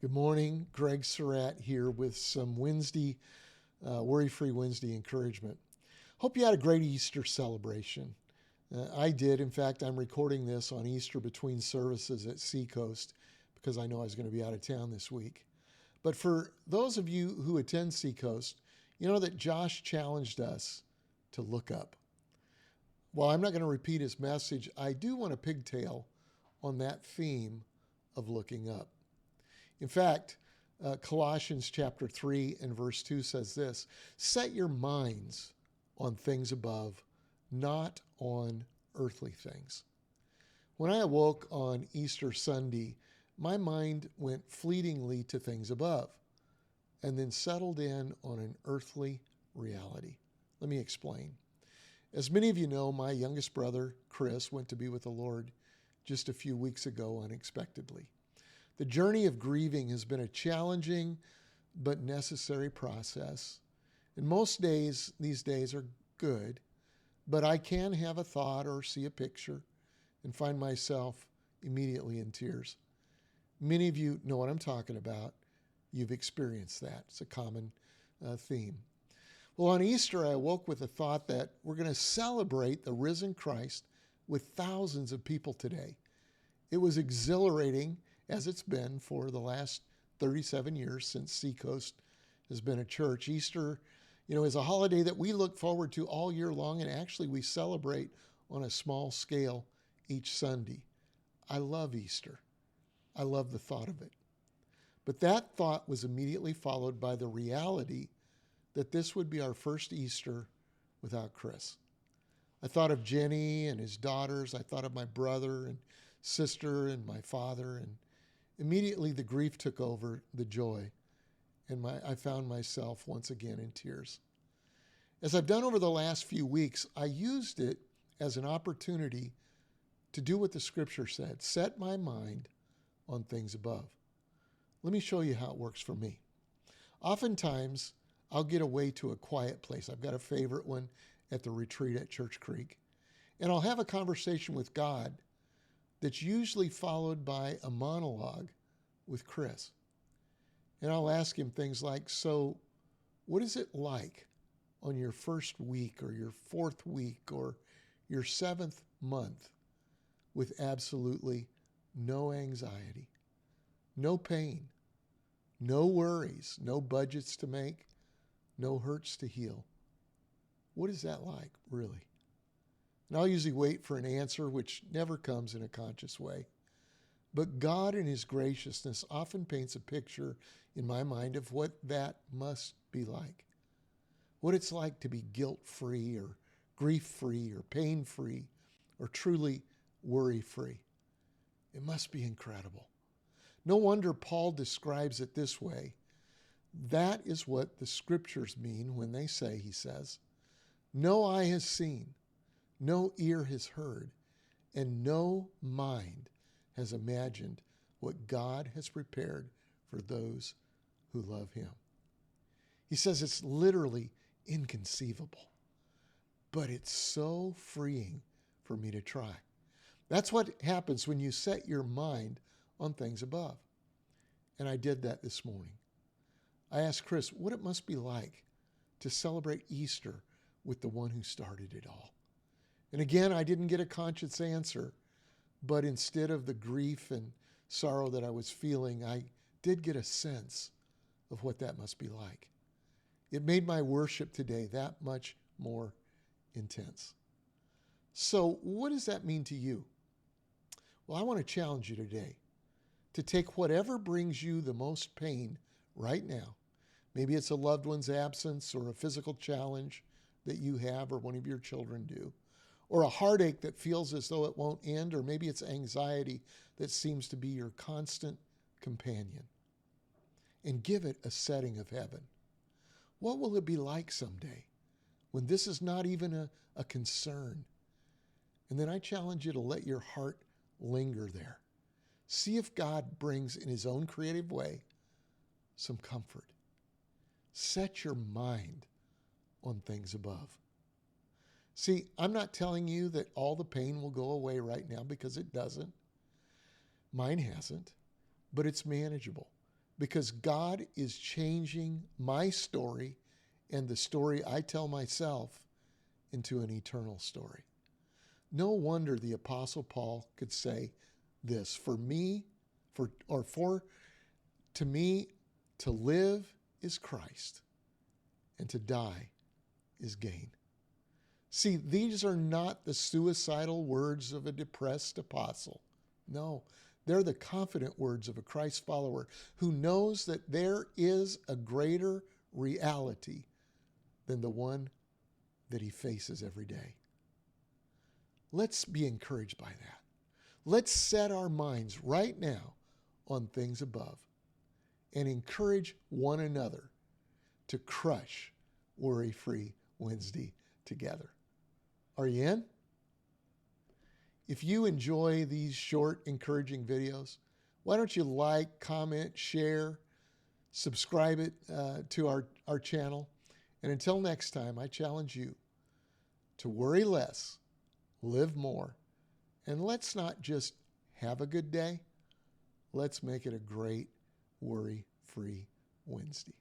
Good morning. Greg Surratt here with some Worry-Free Wednesday encouragement. Hope you had a great Easter celebration. I did. In fact, I'm recording this on Easter between services at Seacoast because I know I was going to be out of town this week. But for those of you who attend Seacoast, you know that Josh challenged us to look up. While I'm not going to repeat his message, I do want to pigtail on that theme of looking up. In fact, Colossians chapter 3 and verse 2 says this, "Set your minds on things above, not on earthly things." When I awoke on Easter Sunday, my mind went fleetingly to things above and then settled in on an earthly reality. Let me explain. As many of you know, my youngest brother, Chris, went to be with the Lord just a few weeks ago unexpectedly. The journey of grieving has been a challenging but necessary process. And most days, these days are good, but I can have a thought or see a picture and find myself immediately in tears. Many of you know what I'm talking about. You've experienced that. It's a common theme. Well, on Easter, I awoke with the thought that we're going to celebrate the risen Christ with thousands of people today. It was exhilarating, as it's been for the last 37 years since Seacoast has been a church. Easter, is a holiday that we look forward to all year long, and actually we celebrate on a small scale each Sunday. I love Easter. I love the thought of it. But that thought was immediately followed by the reality that this would be our first Easter without Chris. I thought of Jenny and his daughters. I thought of my brother and sister and my father, and immediately the grief took over the joy, and I found myself once again in tears. As I've done over the last few weeks, I used it as an opportunity to do what the scripture said, set my mind on things above. Let me show you how it works for me. Oftentimes, I'll get away to a quiet place. I've got a favorite one at the retreat at Church Creek, and I'll have a conversation with God that's usually followed by a monologue with Chris. And I'll ask him things like, so what is it like on your first week or your fourth week or your seventh month with absolutely no anxiety, no pain, no worries, no budgets to make, no hurts to heal? What is that like, really? And I'll usually wait for an answer, which never comes in a conscious way. But God in his graciousness often paints a picture in my mind of what that must be like. What it's like to be guilt-free or grief-free or pain-free or truly worry-free. It must be incredible. No wonder Paul describes it this way. That is what the scriptures mean when they say, he says, no eye has seen, no ear has heard, and no mind has imagined what God has prepared for those who love him. He says it's literally inconceivable, but it's so freeing for me to try. That's what happens when you set your mind on things above. And I did that this morning. I asked Chris what it must be like to celebrate Easter with the one who started it all. And again, I didn't get a conscious answer, but instead of the grief and sorrow that I was feeling, I did get a sense of what that must be like. It made my worship today that much more intense. So what does that mean to you? Well, I want to challenge you today to take whatever brings you the most pain right now. Maybe it's a loved one's absence or a physical challenge that you have or one of your children do, or a heartache that feels as though it won't end, or maybe it's anxiety that seems to be your constant companion, and give it a setting of heaven. What will it be like someday when this is not even a concern? And then I challenge you to let your heart linger there. See if God brings in his own creative way some comfort. Set your mind on things above. See, I'm not telling you that all the pain will go away right now, because it doesn't. Mine hasn't, but it's manageable. because God is changing my story and the story I tell myself into an eternal story. No wonder the Apostle Paul could say this, to me, to live is Christ, and to die is gain. See, these are not the suicidal words of a depressed apostle. No, they're the confident words of a Christ follower who knows that there is a greater reality than the one that he faces every day. Let's be encouraged by that. Let's set our minds right now on things above and encourage one another to crush Worry-Free Wednesday together. Are you in? If you enjoy these short, encouraging videos, why don't you like, comment, share, subscribe it to our channel. And until next time, I challenge you to worry less, live more, and let's not just have a good day. Let's make it a great worry-free Wednesday.